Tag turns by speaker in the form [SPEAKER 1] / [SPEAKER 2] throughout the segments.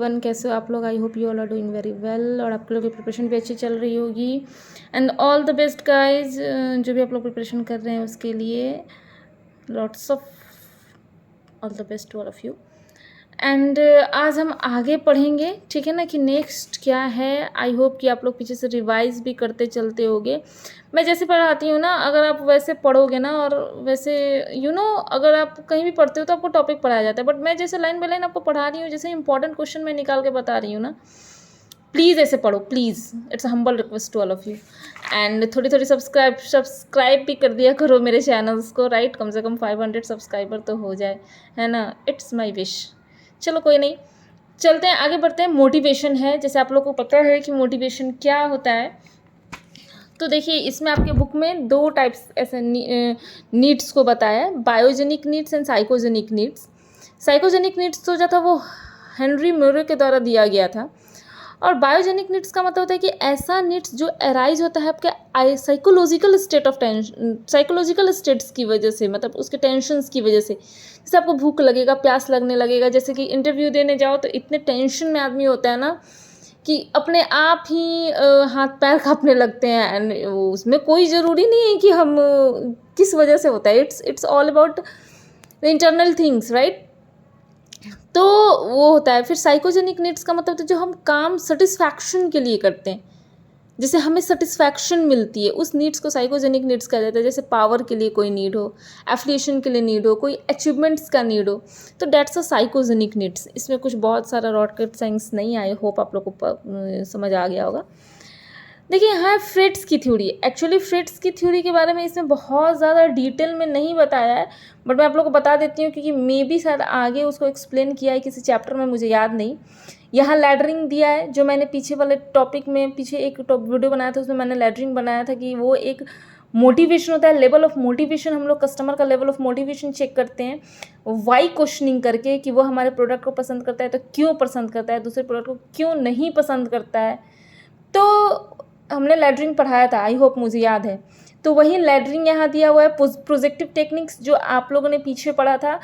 [SPEAKER 1] Everyone, कैसे हो आप लोग? I hope you all are doing very well और आप लोगों की प्रिपरेशन भी अच्छी चल रही होगी। And all the best guys, जो भी आप लोग प्रिपरेशन कर रहे हैं उसके लिए lots of all the best to all of you. And आज हम आगे पढ़ेंगे, ठीक है ना, कि नेक्स्ट क्या है। आई होप कि आप लोग पीछे से रिवाइज भी करते चलते होगे। मैं जैसे पढ़ाती हूँ ना, अगर आप वैसे पढ़ोगे ना, और वैसे अगर आप कहीं भी पढ़ते हो तो आपको टॉपिक पढ़ाया जाता है, बट मैं जैसे लाइन बाय लाइन आपको पढ़ा रही हूँ, जैसे इंपॉर्टेंट क्वेश्चन मैं निकाल के बता रही हूँ ना, प्लीज़ ऐसे पढ़ो, please. It's a humble request to all of you. And थोड़ी थोड़ी सब्सक्राइब भी कर दिया करो मेरे चैनल्स को, राइट? कम से कम 500 सब्सक्राइबर तो हो जाए, है ना? It's my wish. चलो कोई नहीं, चलते हैं आगे बढ़ते हैं। मोटिवेशन है, जैसे आप लोग को पता है कि मोटिवेशन क्या होता है। तो देखिए, इसमें आपके बुक में 2 टाइप्स ऐसे नीड्स को बताया है, biogenic needs and psychogenic needs. Psychogenic needs तो जो था वो हेनरी मोरे के द्वारा दिया गया था, और बायोजेनिक नीड्स का मतलब होता है कि ऐसा नीड्स जो अराइज होता है आपके psychological state of tension, psychological states की वजह से, मतलब उसके टेंशन्स की वजह से। जैसे आपको भूख लगेगा, प्यास लगने लगेगा, जैसे कि इंटरव्यू देने जाओ तो इतने टेंशन में आदमी होता है ना कि अपने आप ही हाथ पैर कांपने लगते हैं। एंड उसमें कोई ज़रूरी नहीं है कि हम किस वजह से होता है, it's all about the internal things, right? तो वो होता है। फिर साइकोजेनिक नीड्स का मतलब तो जो हम काम सेटिस्फैक्शन के लिए करते हैं, जैसे हमें सेटिस्फैक्शन मिलती है, उस नीड्स को साइकोजेनिक नीड्स कहा जाता है। जैसे पावर के लिए कोई नीड हो, एफिलिएशन के लिए नीड हो, कोई अचीवमेंट्स का नीड हो, तो डेट्स अ साइकोजेनिक नीड्स। इसमें कुछ बहुत सारा रॉकेट साइंस नहीं आए, होप आप लोग को समझ आ गया होगा। देखिए, यहाँ फ्रिट्स की थ्योरी। एक्चुअली फ्रिट्स की थ्योरी के बारे में इसमें बहुत ज़्यादा डिटेल में नहीं बताया है, बट मैं आप लोग को बता देती हूँ, क्योंकि मे बी शायद आगे उसको एक्सप्लेन किया है किसी चैप्टर में, मुझे याद नहीं। यहाँ लैडरिंग दिया है, जो मैंने पीछे वाले टॉपिक में, पीछे एक वीडियो बनाया था, उसमें मैंने लैडरिंग बनाया था कि वो एक मोटिवेशन होता है, लेवल ऑफ मोटिवेशन। हम लोग कस्टमर का लेवल ऑफ मोटिवेशन चेक करते हैं वाई क्वेश्चनिंग करके, कि वो हमारे प्रोडक्ट को पसंद करता है तो क्यों पसंद करता है, दूसरे प्रोडक्ट को क्यों नहीं पसंद करता है। तो हमने लैडरिंग पढ़ाया था, आई होप मुझे याद है। तो वही लैडरिंग यहाँ दिया हुआ है। प्रोजेक्टिव टेक्निक्स जो आप लोगों ने पीछे पढ़ा था,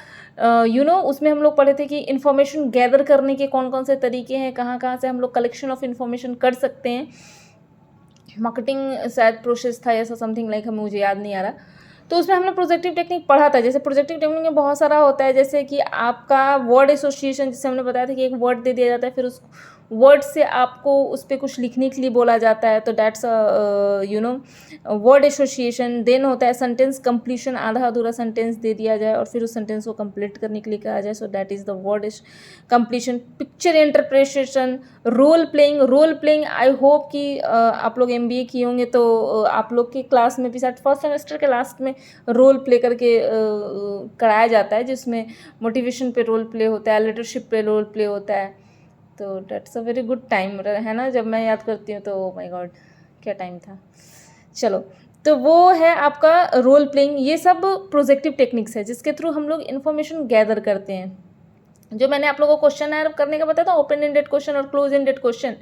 [SPEAKER 1] उसमें हम लोग पढ़े थे कि इन्फॉर्मेशन गैदर करने के कौन कौन से तरीके हैं, कहाँ कहाँ से हम लोग कलेक्शन ऑफ इन्फॉर्मेशन कर सकते हैं। मार्केटिंग शायद प्रोसेस था, ऐसा समथिंग लाइक, हमें मुझे याद नहीं आ रहा। तो उसमें हमने प्रोजेक्टिव टेक्निक पढ़ा था। जैसे प्रोजेक्टिव टेक्निक में बहुत सारा होता है, जैसे कि आपका वर्ड एसोसिएशन, जिसे हमने बताया था कि एक वर्ड दे दिया जाता है, फिर उस वर्ड से आपको उस पर कुछ लिखने के लिए बोला जाता है, तो डेट्स वर्ड एसोसिएशन। देन होता है सेंटेंस कंप्लीशन, आधा अधूरा सेंटेंस दे दिया जाए और फिर उस सेंटेंस को कंप्लीट करने के लिए कहा जाए, so that is the word completion. Picture interpretation, role playing. Role playing I hope कि आप लोग MBA किए होंगे, तो आप लोग के क्लास में भी शायद फर्स्ट सेमेस्टर के लास्ट में रोल प्ले करके कराया जाता है, जिसमें मोटिवेशन पे रोल प्ले होता है, लीडरशिप पे रोल प्ले होता है। तो dates a very good time, है ना? जब मैं याद करती हूँ तो माय गॉड, क्या टाइम था। चलो, तो वो है आपका रोल प्लेइंग। ये सब प्रोजेक्टिव टेक्निक्स है जिसके थ्रू हम लोग इन्फॉर्मेशन गैदर करते हैं। जो मैंने आप लोगों को क्वेश्चन करने का बताया था, ओपन एंडेड क्वेश्चन और क्लोज एंडेड क्वेश्चन,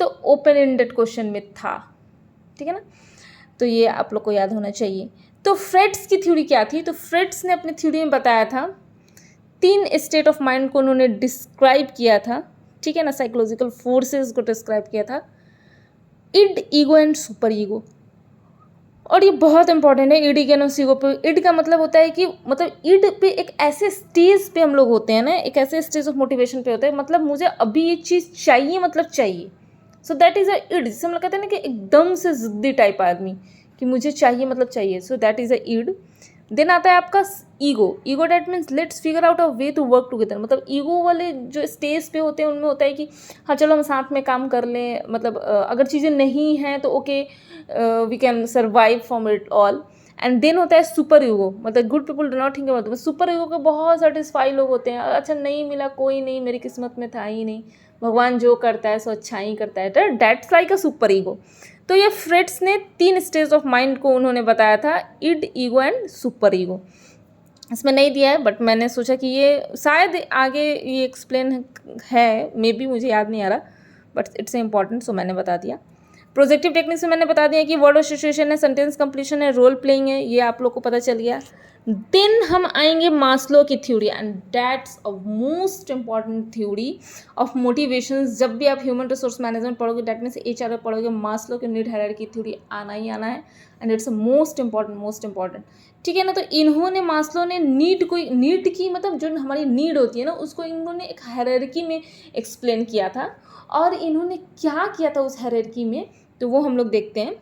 [SPEAKER 1] तो ओपन एंडेड क्वेश्चन में था, ठीक है ना? तो ये आप लोग को याद होना चाहिए। तो फ्रेड्स की थ्योरी क्या थी? तो फ्रेड्स ने अपनी थ्योरी में बताया था 3 स्टेट ऑफ माइंड को उन्होंने डिस्क्राइब किया था, ठीक है ना? साइकोलॉजिकल फोर्सेस को डिस्क्राइब किया था, id, ego and super ego. और ये बहुत इंपॉर्टेंट है, इड, ईगो एंड ईगो पे। इड का मतलब होता है कि, मतलब इड पे एक ऐसे स्टेज पे हम लोग होते हैं ना, एक ऐसे स्टेज ऑफ मोटिवेशन पे होते हैं, मतलब मुझे अभी ये चीज़ चाहिए, मतलब चाहिए। So that is a id, जिसे हम लोग कहते हैं ना कि एकदम से जिद्दी टाइप आदमी, कि मुझे चाहिए मतलब चाहिए। So that is a id. Then आता है आपका ego. Ego that means let's figure out a way to work together. मतलब ईगो वाले जो स्टेज पे होते हैं उनमें होता है कि हाँ चलो हम साथ में काम कर लें, मतलब अगर चीज़ें नहीं हैं तो okay, we can survive from it all. And then होता है सुपर ईगो, मतलब good people do not think about it. Super ego के बहुत सेटिस्फाई लोग होते हैं, अच्छा नहीं मिला कोई नहीं, मेरी किस्मत में था ही नहीं, भगवान जो करता है सो अच्छा ही करता है, that's like a super ego. तो ये फ्रेड्स ने 3 स्टेज ऑफ माइंड को उन्होंने बताया था, id, ego and super ego. इसमें नहीं दिया है, बट मैंने सोचा कि ये शायद आगे ये एक्सप्लेन है, मे बी, मुझे याद नहीं आ रहा, बट इट्स इम्पॉर्टेंट, सो मैंने बता दिया। प्रोजेक्टिव टेक्निक्स में मैंने बता दिया कि वर्ड एसोसिएशन है, सेंटेंस कंप्लीशन है, रोल प्लेइंग है, ये आप लोग को पता चल गया। देन हम आएंगे मास्लो की theory, and that's a most important theory of motivation. जब भी आप ह्यूमन रिसोर्स मैनेजमेंट पढ़ोगे, दैट मीन्स HR पढ़ोगे, मास्लो की नीड हायरार्की थ्योरी आना ही आना है, and it's a most important, ठीक है ना। तो इन्होंने मास्लो ने नीड की मतलब जो हमारी नीड होती है ना, उसको इन्होंने एक हायरार्की में एक्सप्लेन किया था। और इन्होंने क्या किया था उस हायरार्की में, तो वो हम लोग देखते हैं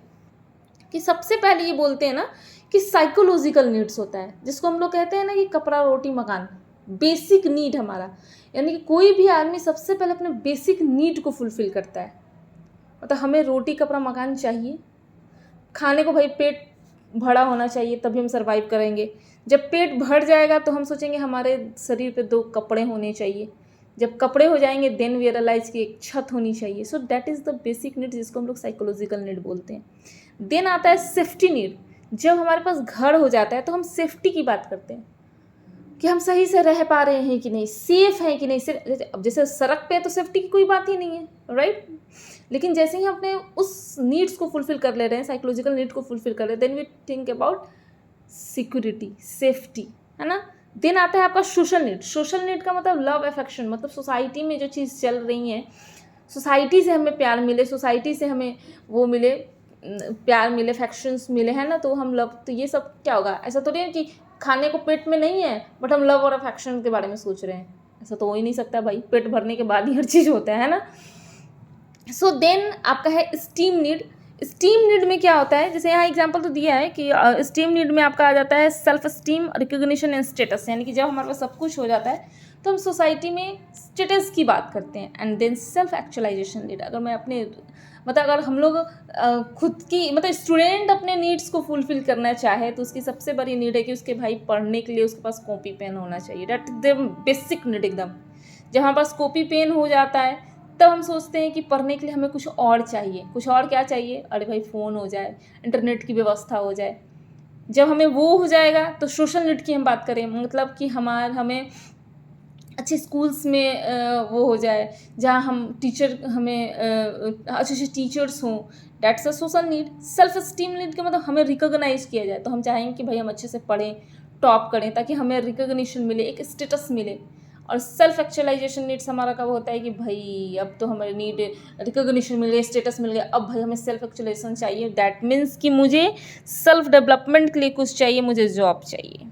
[SPEAKER 1] कि सबसे पहले ये बोलते हैं ना कि साइकोलॉजिकल नीड्स होता है, जिसको हम लोग कहते हैं ना कि कपड़ा रोटी मकान, बेसिक नीड हमारा, यानी कि कोई भी आदमी सबसे पहले अपने बेसिक नीड को फुलफिल करता है। मतलब हमें रोटी कपड़ा मकान चाहिए, खाने को भाई पेट भरा होना चाहिए, तभी हम सर्वाइव करेंगे। जब पेट भर जाएगा तो हम सोचेंगे हमारे शरीर पे 2 कपड़े होने चाहिए, जब कपड़े हो जाएंगे देन वी रियलाइज कि एक छत होनी चाहिए। So that is the basic need, जिसको हम लोग साइकोलॉजिकल नीड बोलते हैं। देन आता है सेफ्टी नीड। जब हमारे पास घर हो जाता है तो हम सेफ्टी की बात करते हैं कि हम सही से रह पा रहे हैं कि नहीं, सेफ हैं कि नहीं। अब जैसे सड़क पे है तो सेफ्टी की कोई बात ही नहीं है, राइट। लेकिन जैसे ही अपने उस नीड्स को फुलफिल कर ले रहे हैं, साइकोलॉजिकल नीड को फुलफिल कर रहे हैं, then we think about security, safety, है ना। देन आता है आपका सोशल नीड। सोशल नीड का मतलब लव अफेक्शन, मतलब सोसाइटी में जो चीज़ चल रही है, सोसाइटी से हमें प्यार मिले, सोसाइटी से हमें वो मिले, प्यार मिले, फैक्शंस मिले, है ना, तो हम लव, तो ये सब क्या होगा। ऐसा तो नहीं है कि खाने को पेट में नहीं है बट हम लव और अफेक्शन के बारे में सोच रहे हैं, ऐसा तो हो ही नहीं सकता भाई, पेट भरने के बाद ही हर चीज़ होता है ना। सो देन आपका है स्टीम नीड। स्टीम नीड में क्या होता है, जैसे यहाँ एग्जांपल तो दिया है कि स्टीम नीड में आपका आ जाता है self esteem, recognition and status, यानी कि जब हमारे पास सब कुछ हो जाता है तो हम सोसाइटी में स्टेटस की बात करते हैं। And then self actualisation need, अगर मैं अपने मतलब अगर हम लोग खुद की मतलब स्टूडेंट अपने नीड्स को फुलफिल करना चाहे तो उसकी सबसे बड़ी नीड है कि उसके भाई पढ़ने के लिए उसके पास कॉपी पेन होना चाहिए। That is the basic need एकदम। जब हमारे पास कॉपी पेन हो जाता है तब हम सोचते हैं कि पढ़ने के लिए हमें कुछ और चाहिए। कुछ और क्या चाहिए, अरे भाई फ़ोन हो जाए, इंटरनेट की व्यवस्था हो जाए। जब हमें वो हो जाएगा तो सोशल नीड की हम बात करें, मतलब कि हमें अच्छे स्कूल्स में वो हो जाए जहाँ हम टीचर हमें अच्छे अच्छे टीचर्स हों, that's a social need. Self esteem need का मतलब हमें रिकॉग्नाइज किया जाए, तो हम चाहेंगे कि भाई हम अच्छे से पढ़ें, टॉप करें, ताकि हमें रिकॉग्निशन मिले, एक स्टेटस मिले। और सेल्फ एक्चुअलाइजेशन नीड्स हमारा कब होता है कि भाई अब तो हमारी नीड रिकॉग्निशन मिल गई, स्टेटस मिल गया, अब भाई हमें सेल्फ एक्चुअलाइजेशन चाहिए। दैट मीन्स कि मुझे सेल्फ डेवलपमेंट के लिए कुछ चाहिए, मुझे जॉब चाहिए।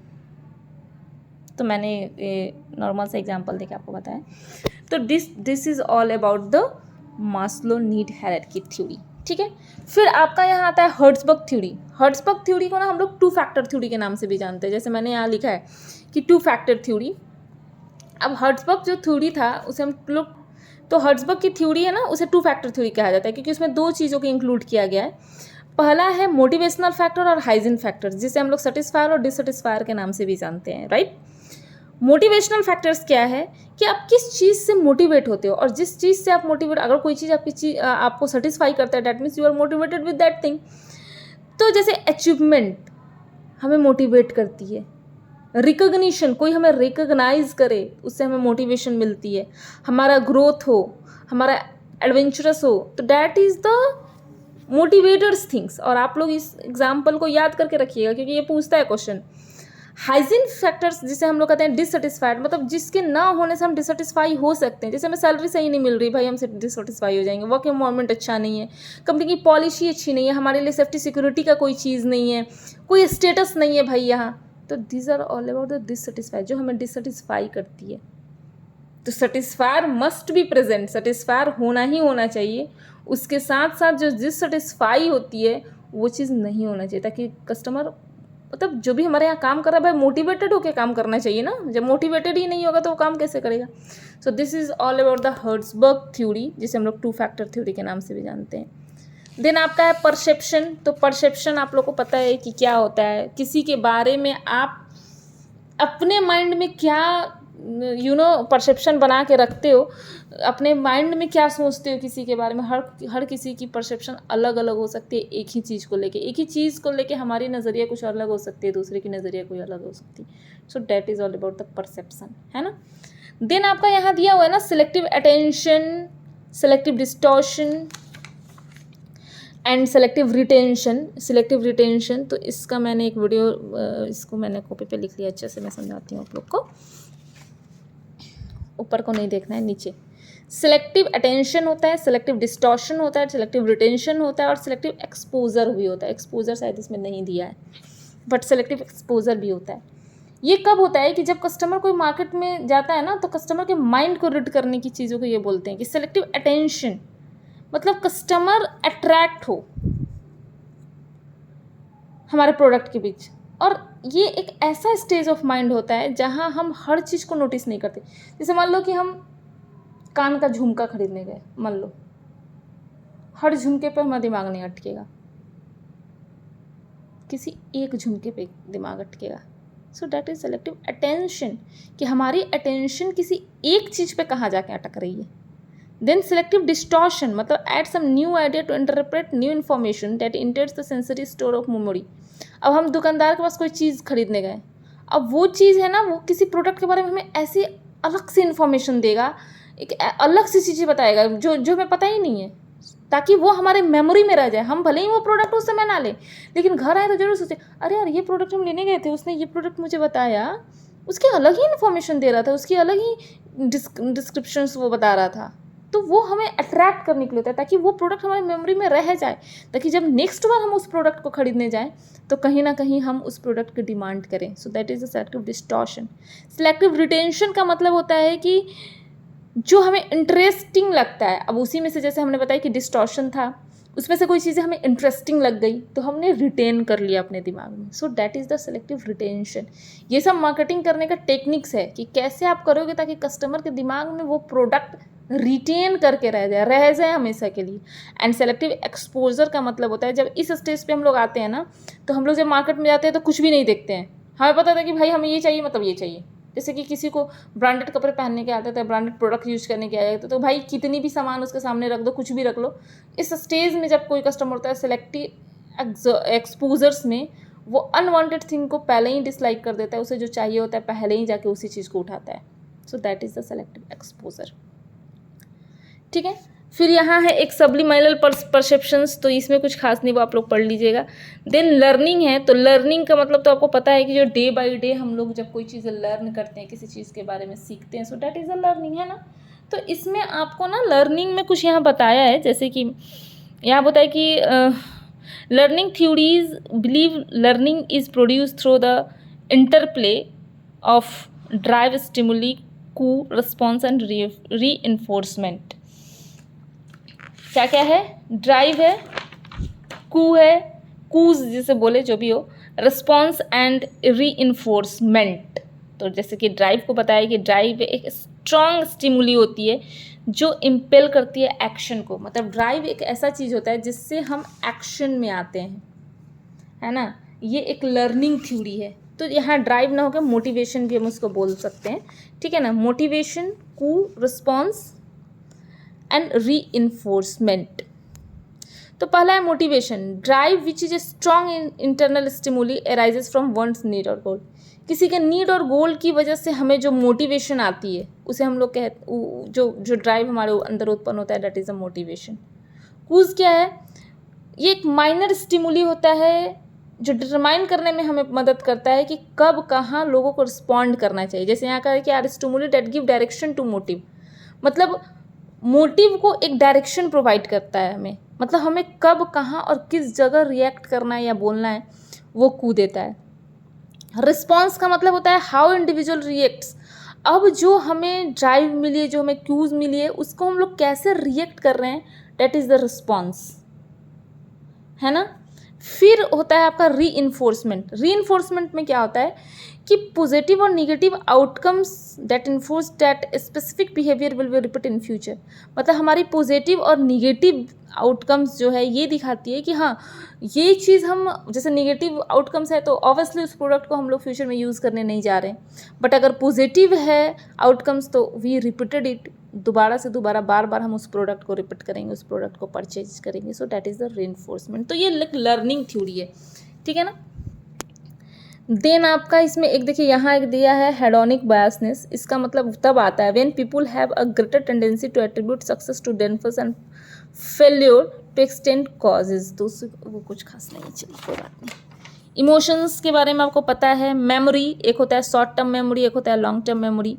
[SPEAKER 1] तो मैंने नॉर्मल सा एग्जांपल देके आपको बताया। तो this is all about the Maslow need hierarchy theory, ठीक है। फिर आपका यहाँ आता है हर्ट्जबर्ग थ्योरी। हर्ट्जबर्ग थ्योरी को ना हम लोग 2 फैक्टर थ्योरी के नाम से भी जानते हैं, जैसे मैंने यहाँ लिखा है कि 2 फैक्टर थ्योरी। अब हर्ट्जबर्ग जो थ्योरी था उसे हम लोग, तो हर्ट्जबर्ग की थ्योरी है ना, उसे 2 फैक्टर थ्योरी कहा जाता है क्योंकि उसमें 2 चीज़ों को इंक्लूड किया गया है। पहला है मोटिवेशनल फैक्टर और हाइजीन फैक्टर, जिसे हम लोग सेटिस्फायर और डिससेटिस्फायर के नाम से भी जानते हैं, राइट। मोटिवेशनल फैक्टर्स क्या है कि आप किस चीज़ से मोटिवेट होते हो, और जिस चीज़ से आप मोटिवेट, अगर कोई चीज़ आपको सेटिस्फाई करता है, that means you are motivated with that thing. तो जैसे अचीवमेंट हमें मोटिवेट करती है, रिकॉग्निशन, कोई हमें रिकॉग्नाइज करे, उससे हमें मोटिवेशन मिलती है, हमारा ग्रोथ हो, हमारा एडवेंचरस हो, तो that is the motivators things. और आप लोग इस एग्जाम्पल को याद करके रखिएगा क्योंकि ये पूछता है क्वेश्चन। हाइजीन फैक्टर्स जिसे हम लोग कहते हैं डिससेटिस्फाइड, मतलब जिसके ना होने से हम डिससेटिस्फाई हो सकते हैं। जैसे हमें सैलरी सही नहीं मिल रही, भाई हम डिससेटिस्फाई हो जाएंगे। वर्क एनवायरनमेंट अच्छा नहीं है, कंपनी की पॉलिसी अच्छी नहीं है, हमारे लिए सेफ्टी सिक्योरिटी का कोई चीज़ नहीं है, कोई स्टेटस नहीं है भाई यहाँ। तो this are all about the dissatisfy, जो हमें डिससेटिस्फाई करती है। तो satisfier must be present, satisfier होना ही होना चाहिए। उसके साथ साथ जो डिससेटिस्फाई होती है वो चीज़ नहीं होना चाहिए, ताकि कस्टमर, मतलब जो भी हमारे यहाँ काम कर रहा है भाई मोटिवेटेड होकर काम करना चाहिए ना। जब मोटिवेटेड ही नहीं होगा तो वो काम कैसे करेगा। So this is all about the Herzberg theory, जिसे हम लोग 2 फैक्टर थ्योरी के नाम से भी जानते हैं। देन आपका है परसेप्शन। तो परसेप्शन आप लोग को पता है कि क्या होता है, किसी के बारे में आप अपने माइंड में क्या परसेप्शन बना के रखते हो, अपने माइंड में क्या सोचते हो किसी के बारे में। हर किसी की परसेप्शन अलग अलग हो सकती है एक ही चीज़ को लेके। एक ही चीज़ को लेके हमारी नज़रिया कुछ अलग हो सकती है, दूसरे की नज़रिया कोई अलग हो सकती है। So that is all about the perception, है ना। देन आपका यहाँ दिया हुआ है ना selective attention, selective distortion. And selective retention, तो इसका मैंने एक वीडियो, इसको मैंने कॉपी पे लिख लिया, अच्छे से मैं समझाती हूँ आप लोग को, ऊपर को नहीं देखना है, नीचे। सिलेक्टिव अटेंशन होता है, सिलेक्टिव डिस्टॉर्शन होता है, सिलेक्टिव रिटेंशन होता है और सिलेक्टिव एक्सपोजर भी होता है। एक्सपोजर शायद इसमें नहीं दिया है, बट सिलेक्टिव एक्सपोजर भी होता है। ये कब होता है कि जब कस्टमर कोई मार्केट में जाता है ना, तो कस्टमर के माइंड को रीड करने की चीज़ों को ये बोलते हैं कि सिलेक्टिव अटेंशन, मतलब कस्टमर अट्रैक्ट हो हमारे प्रोडक्ट के बीच। और ये एक ऐसा स्टेज ऑफ माइंड होता है जहाँ हम हर चीज़ को नोटिस नहीं करते। जैसे मान लो कि हम कान का झुमका खरीदने गए, मान लो, हर झुमके पे हमारा दिमाग नहीं अटकेगा, किसी एक झुमके पे दिमाग अटकेगा। So that is selective attention, कि हमारी अटेंशन किसी एक चीज़ पे कहाँ जाके अटक रही है। देन सिलेक्टिव डिस्टॉर्शन, मतलब add some new idea to interpret new information that enters the sensory store of memory. अब हम दुकानदार के पास कोई चीज़ खरीदने गए, अब वो चीज़ है ना, वो किसी प्रोडक्ट के बारे में हमें ऐसी अलग से इन्फॉर्मेशन देगा, एक अलग सी चीज़ें बताएगा जो हमें पता ही नहीं है, ताकि वो हमारे मेमोरी में रह जाए। हम भले ही वो प्रोडक्ट उस समय ना लें, लेकिन घर आए तो जरूर सोचे, अरे यार ये प्रोडक्ट हम लेने गए थे, उसने ये प्रोडक्ट मुझे बताया, उसकी अलग ही इन्फॉर्मेशन दे रहा था, उसकी अलग ही डिस्क्रिप्शंस वो बता रहा था। तो वो हमें अट्रैक्ट करने के लिए होता है, ताकि वो प्रोडक्ट हमारी मेमोरी में रह जाए, ताकि जब नेक्स्ट बार हम उस प्रोडक्ट को खरीदने जाएं तो कहीं ना कहीं हम उस प्रोडक्ट की डिमांड करें। सो that is the selective distortion. Selective retention का मतलब होता है कि जो हमें इंटरेस्टिंग लगता है, अब उसी में से जैसे हमने बताया कि डिस्टॉर्शन था, उसमें से कोई चीज़ें हमें इंटरेस्टिंग लग गई तो हमने रिटेन कर लिया अपने दिमाग में। सो that is the selective retention. ये सब मार्केटिंग करने का टेक्निक्स है कि कैसे आप करोगे ताकि कस्टमर के दिमाग में वो प्रोडक्ट रिटेन करके रह जाए हमेशा के लिए। एंड सेलेक्टिव एक्सपोजर का मतलब होता है जब इस स्टेज पे हम लोग आते हैं ना, तो हम लोग जब मार्केट में जाते हैं तो कुछ भी नहीं देखते हैं, हमें पता था कि भाई हमें ये चाहिए, मतलब ये चाहिए। जैसे कि किसी को ब्रांडेड कपड़े पहनने के आते थे, ब्रांडेड प्रोडक्ट यूज करने के आए थे, तो भाई कितनी भी सामान उसके सामने रख दो, कुछ भी रख लो। इस स्टेज में जब कोई कस्टमर होता है सेलेक्टिव एक्सपोजर्स में, वो अनवांटेड थिंग को पहले ही डिसलाइक कर देता है, उसे जो चाहिए होता है पहले ही जाके उसी चीज़ को उठाता है। सो that is the selective exposure. ठीक है, फिर यहाँ है एक सब्लिमिनल परसेप्शंस, तो इसमें कुछ खास नहीं, वो आप लोग पढ़ लीजिएगा। देन लर्निंग है, तो लर्निंग का मतलब तो आपको पता है कि जो डे बाय डे हम लोग जब कोई चीज़ लर्न करते हैं, किसी चीज़ के बारे में सीखते हैं, सो दैट इज़ अ लर्निंग, है ना। तो इसमें आपको ना लर्निंग में कुछ यहाँ बताया है, जैसे कि यहाँ बताया कि learning theories believe learning is produce through the interplay of drive stimuli cue response and reinforcement. क्या क्या है, ड्राइव है, कू है, कूज जिसे बोले जो भी हो, रिस्पॉन्स एंड री-इन्फोर्समेंट। तो जैसे कि ड्राइव को बताया कि ड्राइव एक स्ट्रॉन्ग स्टिमुली होती है जो इम्पेल करती है एक्शन को, मतलब ड्राइव एक ऐसा चीज़ होता है जिससे हम एक्शन में आते हैं, है ना। ये एक लर्निंग थ्योरी है। तो यहाँ ड्राइव ना होकर मोटिवेशन भी हम उसको बोल सकते हैं, ठीक है ना। Motivation, cue, response and reinforcement. तो पहला है motivation, drive which is a strong internal stimuli arises from one's need और गोल। किसी के नीड और गोल की वजह से हमें जो मोटिवेशन आती है उसे हम लोग जो ड्राइव हमारे अंदर उत्पन्न होता है, दैट इज़ अ मोटिवेशन। कूज क्या है, ये एक माइनर स्टिमुली होता है जो डिटरमाइन करने में हमें मदद करता है कि कब कहाँ लोगों को रिस्पॉन्ड करना चाहिए। जैसे यहाँ का है कि are stimuli that give direction to motive, मतलब मोटिव को एक डायरेक्शन प्रोवाइड करता है हमें, मतलब हमें कब कहाँ और किस जगह रिएक्ट करना है या बोलना है, वो कू देता है। रिस्पॉन्स का मतलब होता है हाउ इंडिविजुअल रिएक्ट्स, अब जो हमें ड्राइव मिली है, जो हमें क्यूज मिली है, उसको हम लोग कैसे रिएक्ट कर रहे हैं, डेट इज़ द रिस्पॉन्स, है ना। फिर होता है आपका री-इन्फोर्समेंट। री-इन्फोर्समेंट में क्या होता है कि पॉजिटिव और negative outcomes that enforce that specific behaviour will be repeat in future, मतलब हमारी पॉजिटिव और निगेटिव आउटकम्स जो है ये दिखाती है कि हाँ ये चीज़ हम, जैसे निगेटिव आउटकम्स है तो ऑब्वियसली उस प्रोडक्ट को हम लोग फ्यूचर में यूज़ करने नहीं जा रहे हैं, बट अगर पॉजिटिव है आउटकम्स तो वी रिपीटेड इट, दोबारा से दोबारा बार बार हम उस प्रोडक्ट को रिपीट करेंगे, उस प्रोडक्ट को परचेज करेंगे। सो दैट इज़ द रीइंफोर्समेंट। तो ये लर्निंग थ्योरी है, ठीक है ना। देन आपका इसमें एक देखिए यहाँ एक दिया है हेडोनिक बायसनेस, इसका मतलब तब आता है when people have a greater tendency to attribute success to डेनफर्स and failure to extend causes. तो वो कुछ खास नहीं है, चलिए कोई बात नहीं। इमोशंस के बारे में आपको पता है, मेमोरी एक होता है शॉर्ट टर्म मेमोरी, एक होता है long term memory.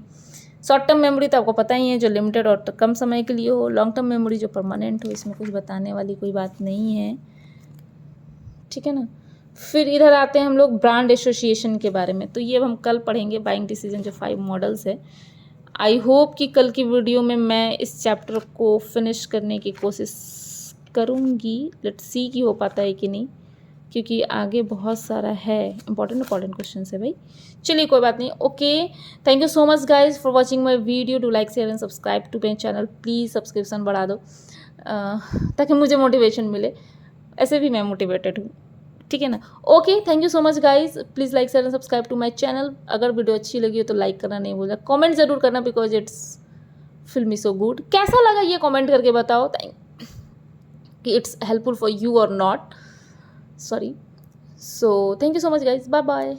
[SPEAKER 1] Short term memory तो आपको पता ही है, जो लिमिटेड और कम समय के लिए हो। लॉन्ग टर्म मेमोरी जो परमानेंट हो, इसमें कुछ बताने वाली कोई बात नहीं है, ठीक है ना। फिर इधर आते हैं हम लोग ब्रांड एसोसिएशन के बारे में, तो ये हम कल पढ़ेंगे, बाइंग डिसीजन जो 5 मॉडल्स है। आई होप कि कल की वीडियो में मैं इस चैप्टर को फिनिश करने की कोशिश करूँगी। लेट्स सी कि हो पाता है कि नहीं, क्योंकि आगे बहुत सारा है, इंपॉर्टेंट क्वेश्चन है भाई। चलिए कोई बात नहीं, okay. Thank you so much guys for watching my video. Do like share and subscribe to my channel, please subscription बढ़ा दो ताकि मुझे मोटिवेशन मिले, ऐसे भी मैं मोटिवेटेड हूँ, ठीक है ना। Okay, thank you so much guys, please like share and subscribe to my channel. अगर वीडियो अच्छी लगी हो तो लाइक करना नहीं भूलना, कमेंट ज़रूर करना बिकॉज इट्स फिल्मी सो गुड। कैसा लगा ये कमेंट करके बताओ, कि इट्स हेल्पफुल फॉर यू और not, sorry. So thank you so much guys, bye bye.